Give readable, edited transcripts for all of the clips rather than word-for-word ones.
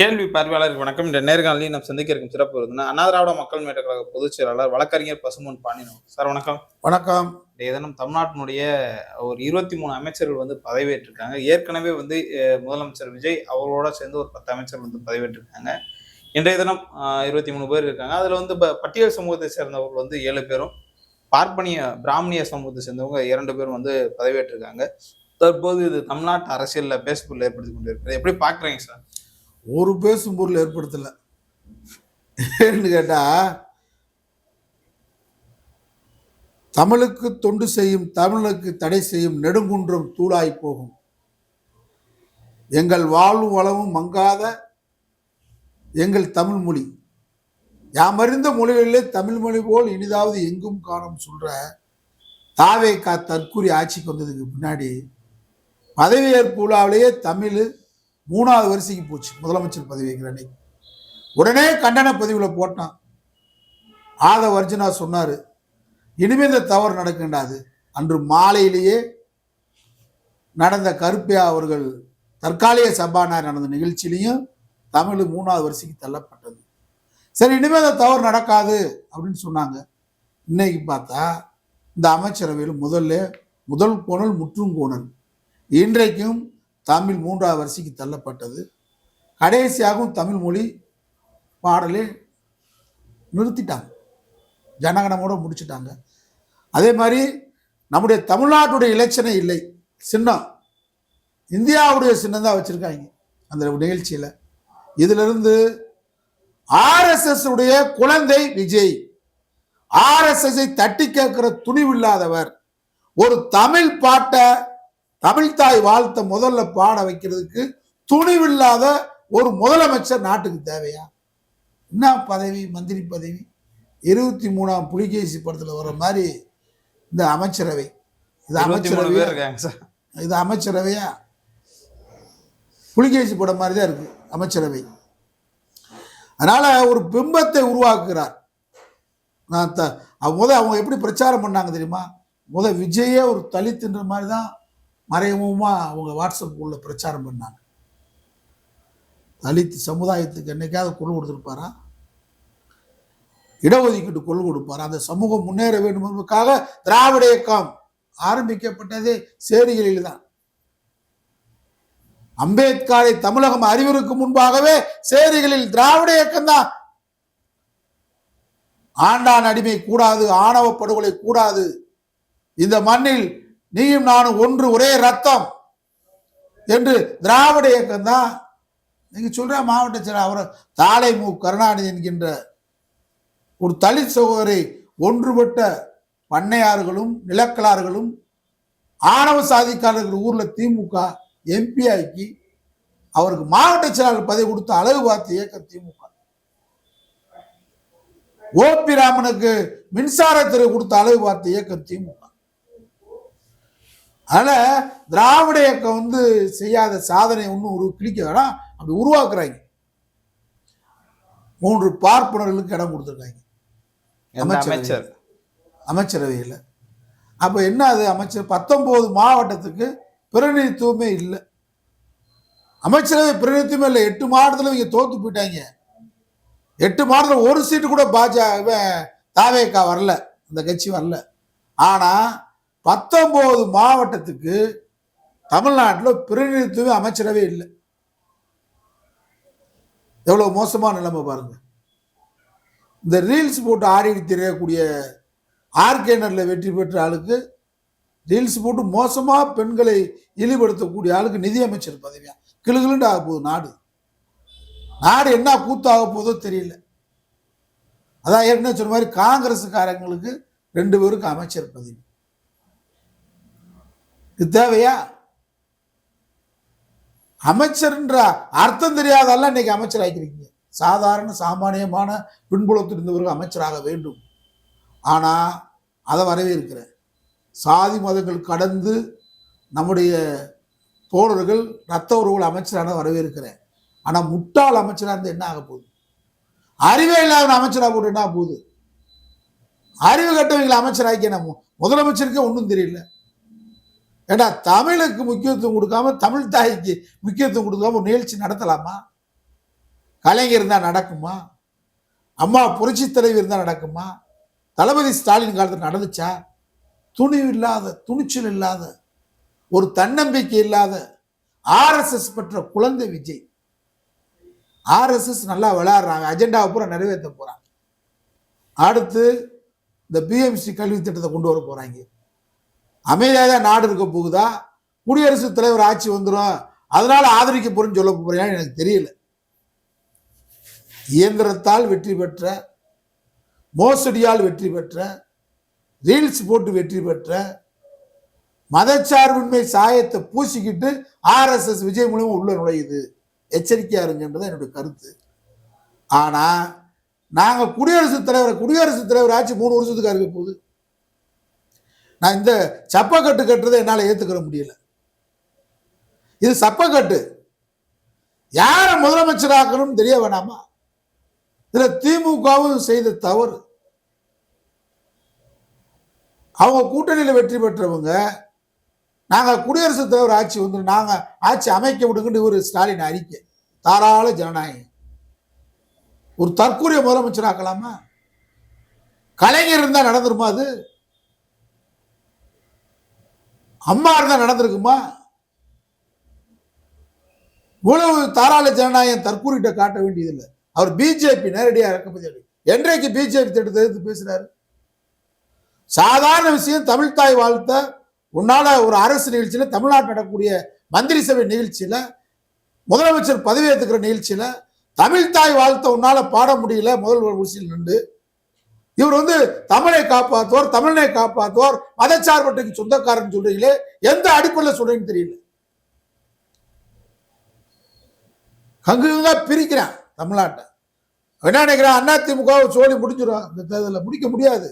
கேள்வி பார்வையாளருக்கு வணக்கம். இந்த நேர்காணலில் நாம் சந்திக்க இருக்கும் சிறப்பு விருந்தினர் அண்ணா திராவிட மக்கள் முன்னேற்ற கழக பொதுச் செயலாளர் வழக்கறிஞர் பசும்பொன் பாண்டியன் சார். வணக்கம். வணக்கம். இன்றைய தினம் தமிழ்நாட்டினுடைய ஒரு 23 அமைச்சர்கள் பதவியேற்றிருக்காங்க. ஏற்கனவே முதலமைச்சர் விஜய் அவர்களோட சேர்ந்து ஒரு 10 அமைச்சர்கள் பதவியேற்றிருக்காங்க. இன்றைய தினம் 23 பேர் இருக்காங்க. அதுல பட்டியல் சமூகத்தை சேர்ந்தவர்கள் 7 பேரும், பார்ப்பனிய பிராமணிய சமூகத்தை சேர்ந்தவங்க 2 பேரும் பதவியேற்றிருக்காங்க. தற்போது இது தமிழ்நாட்டு அரசியல்ல பேசுபொருள் ஏற்படுத்தி கொண்டிருக்கிறது. எப்படி பாக்குறீங்க சார்? ஒரு பேசும் பொருள் ஏற்படுத்தல. ஏன்னு கேட்டா, தமிழுக்கு தொண்டு செய்யும் தமிழுக்கு தடை செய்யும் நெடுங்குன்றம் தூளாய் போகும். எங்கள் வாழ்வும் வளமும் மங்காத எங்கள் தமிழ் மொழி, யாமறிந்த மொழிகளிலே தமிழ் மொழி போல் இனிதாவது எங்கும் காணும் சொல்ற தாவேகா தற்கூரி ஆட்சிக்கு வந்ததுக்கு பின்னாடி பதவியேற்பு விழாவிலேயே தமிழ் 3வது வரிசைக்கு போச்சு. முதலமைச்சர் பதவி வைக்கிற அன்னைக்கு உடனே கண்டன பதிவில் போட்டான். ஆதவ அர்ஜுனா சொன்னாரு, இனிமே இந்த தவறு நடக்கின்றாது. அன்று மாலையிலேயே நடந்த கருப்பையா அவர்கள் தற்காலிக சபாநாயகர் நடந்த நிகழ்ச்சியிலையும் தமிழ் 3வது வரிசைக்கு தள்ளப்பட்டது. சரி, இனிமேல் அந்த தவறு நடக்காது அப்படின்னு சொன்னாங்க. இன்னைக்கு பார்த்தா இந்த அமைச்சரவையில் முதல் கோணல் முற்றும் கோணல். இன்றைக்கும் தமிழ் 3வது வரிசைக்கு தள்ளப்பட்டது. கடைசியாகவும் தமிழ் மொழி பாடலே நிறுத்திட்டாங்க, ஜனகணமோட முடிச்சுட்டாங்க. அதே மாதிரி நம்முடைய தமிழ்நாட்டுடைய இலட்சணை இல்லை, சின்னம் இந்தியாவுடைய சின்னம் தான் வச்சிருக்காங்க அந்த நிகழ்ச்சியில. இதுல இருந்து RSS உடைய குழந்தை விஜய், RSS தட்டி கேட்கிற துணிவில்லாதவர், ஒரு தமிழ் பாட்டை தமிழ் தாய் வாழ்த்த முதல்ல பாட வைக்கிறதுக்கு துணிவில்லாத ஒரு முதலமைச்சர் நாட்டுக்கு தேவையா? என்ன பதவி? மந்திரி பதவி. 23ஆம் புலிகேசி படத்துல வர்ற மாதிரி இந்த அமைச்சரவை. இது அமைச்சரவையா? புலிகேசி படம் மாதிரிதான் இருக்கு அமைச்சரவை. அதனால ஒரு பிம்பத்தை உருவாக்குகிறார். அவங்க எப்படி பிரச்சாரம் பண்ணாங்க தெரியுமா? விஜயே ஒரு தலித்துன்ற மாதிரி தான் மறைமுகமா அவங்க வாட்ஸ்அப் உள்ள பிரச்சாரம் பண்ணாங்க. தலித் சமுதாயத்துக்கு என்னைக்காவது குரல் கொடுத்திருப்பாரா? இடஒதுக்கீட்டு குரல் கொடுப்பாரா? அந்த சமூகம் முன்னேற வேண்டும் என்பதற்காக திராவிட இயக்கம் ஆரம்பிக்கப்பட்டதே சேரிகளில் தான். அம்பேத்கரை தமிழகம் அறிவதற்கு முன்பாகவே சேரிகளில் திராவிட இயக்கம் தான். ஆண்டான் அடிமை கூடாது, ஆணவ படுகொலை கூடாது, இந்த மண்ணில் நீயும் நானும் ஒன்று, ஒரே ரத்தம் என்று திராவிட இயக்கம் தான். நீங்க சொல்ற மாவட்ட செயலர் அவர் தாலை மு கருணாநிதி என்கின்ற ஒரு தலித் சகோதரை ஒன்றுபட்ட பண்ணையார்களும் நிலக்கலார்களும் ஆணவ சாதிக்காரர்கள் ஊர்ல திமுக MP ஆக்கி அவருக்கு மாவட்ட செயலாளர் பதவி கொடுத்து அழகு பார்த்து இயக்கம் திமுக. OP ராமனுக்கு மின்சாரத்துறை கொடுத்து அழகு பார்த்து இயக்கம் திமுக. அதனால திராவிட இயக்கம் செய்யாத சாதனை ஒன்றும் கிளிக்க வேணாம், அப்படி உருவாக்குறாங்க. 3 பார்ப்பனர்களுக்கு இடம் கொடுத்துருக்காங்க அமைச்சரவையில். அப்ப என்ன அது அமைச்சர் 19 மாவட்டத்துக்கு பிரதிநிதித்துவமே இல்லை, அமைச்சரவை பிரதிநிதித்துவமே இல்லை. 8 மாவட்டத்தில் இவங்க தோத்து போயிட்டாங்க. 8 மாவட்டத்தில் ஒரு சீட்டு கூட தாவேகா வரல, அந்த கட்சி வரல. ஆனா 19 மாவட்டத்துக்கு தமிழ்நாட்டில் பிரதிநிதித்துவம் அமைச்சரவே இல்லை. எவ்வளவு மோசமான நிலைமை பாருங்க. இந்த ரீல்ஸ் போட்டு ஆடிட்டு தெரியக்கூடிய ஆர்கேனர்ல வெற்றி பெற்ற ஆளுக்கு, ரீல்ஸ் போட்டு மோசமா பெண்களை இழிவுபடுத்தக்கூடிய ஆளுக்கு நிதியமைச்சர் பதவியா? கிளுகிளுண்டு ஆக போகுது நாடு. என்ன கூத்தாக போதோ தெரியல. அதான் ஏற்கனவே சொன்ன மாதிரி காங்கிரஸுக்காரங்களுக்கு 2 பேருக்கு அமைச்சர் பதவி. இது தேவையா? அமைச்சர்ன்ற அர்த்தம் தெரியாதெல்லாம் இன்னைக்கு அமைச்சர் ஆக்கிருக்கீங்க. சாதாரண சாமானியமான பின்புலத்தில் இருந்தவர்கள் அமைச்சராக வேண்டும். ஆனா அதை வரவேற்கிறேன். சாதி மதங்கள் கடந்து நம்முடைய தோழர்கள் ரத்த உறவுகள் அமைச்சரான வரவேற்கிறேன். ஆனா முட்டாள் அமைச்சராக இருந்து என்ன ஆக போகுது? அறிவே இல்லாத அமைச்சராக போட்டு என்ன போகுது? அறிவு கட்டவங்களை அமைச்சராக்கி நம்ம முதலமைச்சருக்கே ஒன்றும் தெரியல. ஏன்னா தமிழுக்கு முக்கியத்துவம் கொடுக்காம, தமிழ் தாய்க்கு முக்கியத்துவம் கொடுக்காம ஒரு நிகழ்ச்சி நடத்தலாமா? கலைஞர் இருந்தால் நடக்குமா? அம்மா புரட்சி தலைவர் இருந்தால் நடக்குமா? தளபதி ஸ்டாலின் காலத்தில் நடந்துச்சா? துணிவு இல்லாத, துணிச்சல் இல்லாத, ஒரு தன்னம்பிக்கை இல்லாத ஆர்எஸ்எஸ் பெற்ற குழந்தை விஜய். ஆர்எஸ்எஸ் நல்லா விளையாடுறாங்க, அஜெண்டாவை பூரா நிறைவேற்ற போறாங்க. அடுத்து இந்த பிஎம்சி கல்வி திட்டத்தை கொண்டு வர போறாங்க. அமைதியாக நாடு இருக்க போகுதா? குடியரசுத் தலைவர் ஆட்சி வந்துடும், அதனால ஆதரிக்க போறேன்னு சொல்ல போறீங்கன்னு எனக்கு தெரியல. இயந்திரத்தால் வெற்றி பெற்ற, மோசடியால் வெற்றி பெற்ற, ரீல்ஸ் போட்டு வெற்றி பெற்ற, மதச்சார்பின்மை சாயத்தை பூசிக்கிட்டு ஆர்எஸ்எஸ் விஜய் மூலமா உள்ள நுழையுது. எச்சரிக்கையா இருங்கன்றது என்னுடைய கருத்து. ஆனா நாங்க குடியரசுத் தலைவர் ஆட்சி 3 வருஷத்துக்கு இருக்க போகுது. நான் இந்த சப்பக்கட்டு கட்டுறதை என்னால ஏத்துக்கிற முடியல. இது சப்பக்கட்டு. யார முதலமைச்சராக்கணும் தெரிய வேணாமா? இதுல திமுகவும் செய்த தவறு. அவங்க கூட்டணியில் வெற்றி பெற்றவங்க, நாங்க குடியரசுத் தலைவர் ஆட்சி வந்து நாங்க ஆட்சி அமைக்க விடுங்கன்னு ஒரு ஸ்டாலின் அறிக்கை. தாராள ஜனநாயகம். ஒரு தற்கூரிய முதலமைச்சராக்கலாமா? கலைஞர் இருந்தா நடந்துருமா? அது அம்மா இருந்தா நடந்திருக்குமா? இவ்வளவு தாராள ஜனநாயகம் தற்கூரிட்ட காட்ட வேண்டியதில்லை. அவர் பிஜேபி நேரடியாக இறக்கப்பதி என்றைக்கு பிஜேபி திட்டத்தை எதிர்த்து பேசுறாரு? சாதாரண விஷயம். தமிழ் தாய் வாழ்த்த உன்னால ஒரு அரசு நிகழ்ச்சியில, தமிழ்நாட்டில் நடக்கக்கூடிய மந்திரி சபை நிகழ்ச்சியில, முதலமைச்சர் பதவி ஏற்றுக்கிற நிகழ்ச்சியில தமிழ் தாய் வாழ்த்த உன்னால பாட முடியல. முதல்வர் குடிசையில் நின்று இவர் வந்து தமிழை காப்பாற்றுவார், தமிழனை காப்பாற்றுவார், மதச்சார்பற்றுக்கு சொந்தக்காரன் சொல்றீங்களே, எந்த அடிப்படையில் சொல்றீங்கன்னு தெரியல. கங்குங்க பிரிக்கிறான் தமிழ்நாட்டை. என்ன நினைக்கிறான்? அதிமுக சோழி முடிஞ்சிடும். இந்த தேர்தலில் முடிக்க முடியாது.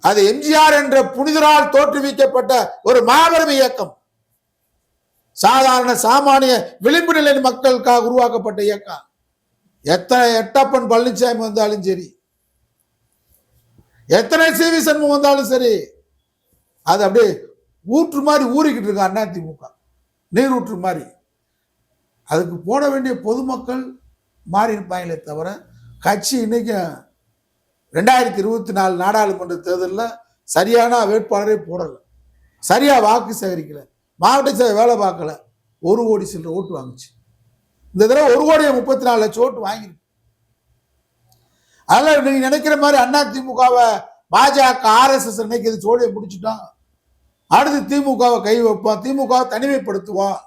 அது எம்ஜிஆர் என்ற புனிதரால் தோற்றுவிக்கப்பட்ட ஒரு மாபெரும் இயக்கம். சாதாரண சாமானிய விளிம்பு நிலை மக்களுக்காக உருவாக்கப்பட்ட இயக்கம். எத்தனை எட்டப்பன் பழனிசாமி வந்தாலும் சரி, எத்தனை சிவி சண்முகம் வந்தாலும் சரி, அது அப்படியே ஊற்று மாதிரி ஊறிக்கிட்டு இருக்கான் அதிமுக, நீர் ஊற்று மாதிரி. அதுக்கு போட வேண்டிய பொதுமக்கள் மாறி இருப்பாங்களே தவிர, கட்சி இன்னைக்கு 2024 நாடாளுமன்ற தேர்தலில் சரியான வேட்பாளரை போடல, சரியா வாக்கு சேகரிக்கல, மாவட்ட சேவை வேலை பார்க்கல. 1 கோடி சில்லற ஓட்டு வாங்குச்சு. இந்த தடவை 1,34,00,000 ஓட்டு வாங்கிருக்கு. அதனால நீங்க நினைக்கிற மாதிரி அதிமுகவை பாஜக RSS நினைக்கிறது சோழியை முடிச்சுட்டோம். அடுத்து திமுகவை கை வைப்போம், திமுகவை தனிமைப்படுத்துவோம்.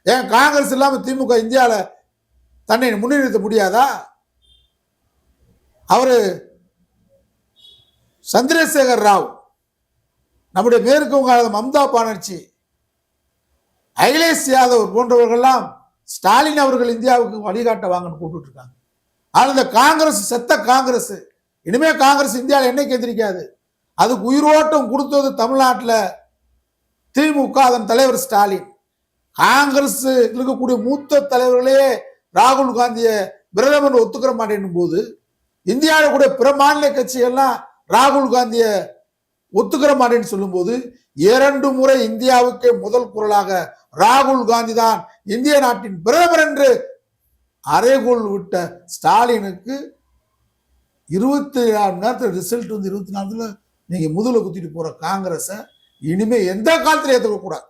ஏன் காங்கிரஸ் இல்லாம திமுக இந்தியாவில் தன்னை முன்னிறுத்த முடியாதா? அவரு சந்திரசேகர் ராவ், நம்முடைய மேற்கு வங்காள மம்தா பானர்ஜி, அகிலேஷ் யாதவ் போன்றவர்கள்லாம் ஸ்டாலின் அவர்கள் இந்தியாவுக்கு வழிகாட்ட வாங்கன்னு கூப்பிட்டு இருக்காங்க. ஆனால் இந்த காங்கிரஸ் செத்த காங்கிரஸ், இனிமே காங்கிரஸ் இந்தியாவில் என்னைக்கு எதிர்க்காது. அதுக்கு உயிரோட்டம் கொடுத்தது தமிழ்நாட்டில் திமுக, அதன் தலைவர் ஸ்டாலின். காங்கிரஸ் இருக்கக்கூடிய மூத்த தலைவர்களே ராகுல் காந்தியை பிரதமர் ஒத்துக்கிற மாட்டேன் போது, இந்தியாவில் கூட பிற மாநில கட்சிகள்லாம் ராகுல் காந்தியை ஒத்துக்கிற மாட்டேன்னு சொல்லும் போது, 2 முறை இந்தியாவுக்கே முதல் குரலாக ராகுல் காந்தி தான் இந்திய நாட்டின் பிரதமர் என்று அறைகோள் விட்ட ஸ்டாலினுக்கு 24 மணி நேரத்தில் ரிசல்ட் வந்து 24 நீங்க முதல்ல குத்திட்டு போற காங்கிரஸை இனிமே எந்த காலத்தில் ஏற்றுக்க கூடாது.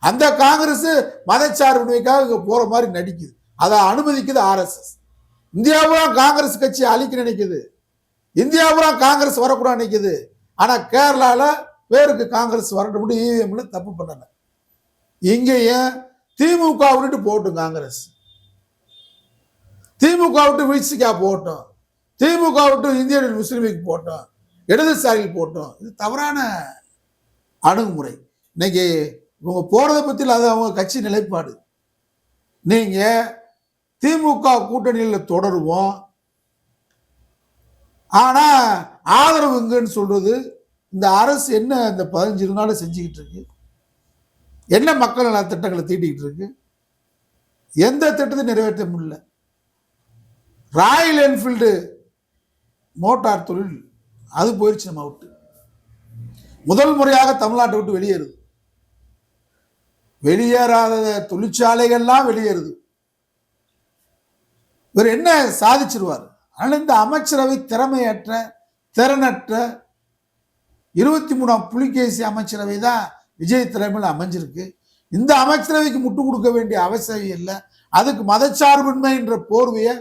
அந்த காங்கிரஸ் மதச்சார்பின்மைக்காக இங்க போற மாதிரி நடிக்குது. அதை அனுமதிக்குது RSS. இந்தியாவுல காங்கிரஸ் கட்சி அழிக்க நினைக்குது, இந்தியாவுல காங்கிரஸ் வரக்கூடாது நினைக்குது. ஆனா கேரளால பேருக்கு காங்கிரஸ் வரட்டும், EVM தப்பு பண்ணல. இங்கேயும் திமுக விட்டு போட்டும், காங்கிரஸ் திமுக விட்டு விசிகா போட்டோம், திமுக விட்டு இந்திய முஸ்லீம் லீக் போட்டோம், இடதுசாரிகள் போட்டோம். இது தவறான அணுகுமுறை. இன்னைக்கு இவங்க போறதை பத்தி அது அவங்க கட்சி நிலைப்பாடு. நீங்க திமுக கூட்டணியில் தொடருவோம், ஆனா ஆதரவுங்கன்னு சொல்றது இந்த அரசு என்ன இந்த 15 நாள் செஞ்சுக்கிட்டு இருக்கு? என்ன மக்கள் நல திட்டங்களை தீட்டிக்கிட்டு இருக்கு? எந்த திட்டத்தையும் நிறைவேற்ற முடியல. ராயல் என்ஃபீல்டு மோட்டார் தொழில் அது போயிடுச்சு நம்ம விட்டு. முதல் முறையாக தமிழ்நாட்டை விட்டு வெளியேறுது. வெளியேறாத தொழிற்சாலைகள்லாம் வெளியேறுது. இவர் என்ன சாதிச்சிருவார். அதனால இந்த அமைச்சரவை திறமையற்ற, திறனற்ற 23ஆம் புலிகேசி அமைச்சரவை தான் விஜய் தலைமையில் அமைஞ்சிருக்கு. இந்த அமைச்சரவைக்கு முட்டு கொடுக்க வேண்டிய அவசியம் இல்லை. அதுக்கு மதச்சார்பின்மை என்ற போர்வையை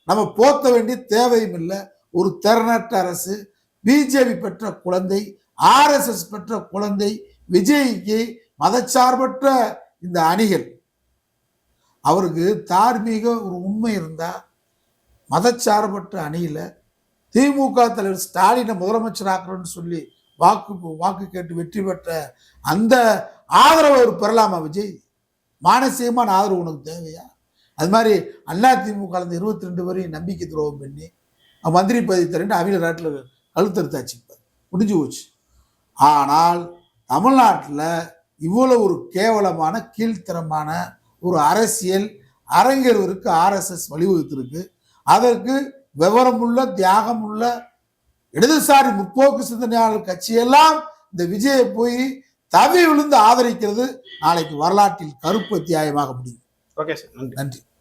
நம்ம போர்த்த வேண்டிய தேவையும் இல்லை. ஒரு திறனற்ற அரசு, பிஜேபி பெற்ற குழந்தை, RSS பெற்ற குழந்தை, விஜய்க்கு மதச்சார்பற்ற இந்த அணிகள். அவருக்கு தார்மீக ஒரு உண்மை இருந்தா மதச்சார்பற்ற அணியில திமுக தலைவர் ஸ்டாலினை முதலமைச்சர் ஆக்குறோன்னு சொல்லி வாக்கு கேட்டு வெற்றி பெற்ற அந்த ஆதரவை அவர் பெறலாமா விஜய்? மானசீகமான ஆதரவு உனக்கு தேவையா? அது மாதிரி அதிமுக 22 வரையும் நம்பிக்கை துரோகம் பண்ணி மந்திரி பதவி தரேன் அவில நாட்டில் கழுத்தறுத்தாச்சு, முடிஞ்சு போச்சு. ஆனால் தமிழ்நாட்டில் இவ்வளவு ஒரு கேவலமான கீழ்த்தரமான ஒரு அரசியல் அரங்கேறுவதற்கு RSS வழிவகுத்திருக்கு. அதற்கு விவரமுள்ள, தியாகமுள்ள, இடதுசாரி முற்போக்கு சிந்தனையாளர் கட்சியெல்லாம் இந்த விஜயை போய் தவி விழுந்து ஆதரிக்கிறது நாளைக்கு வரலாற்றில் கருப்பு அத்தியாயமாக முடியும். ஓகே சார், நன்றி. நன்றி.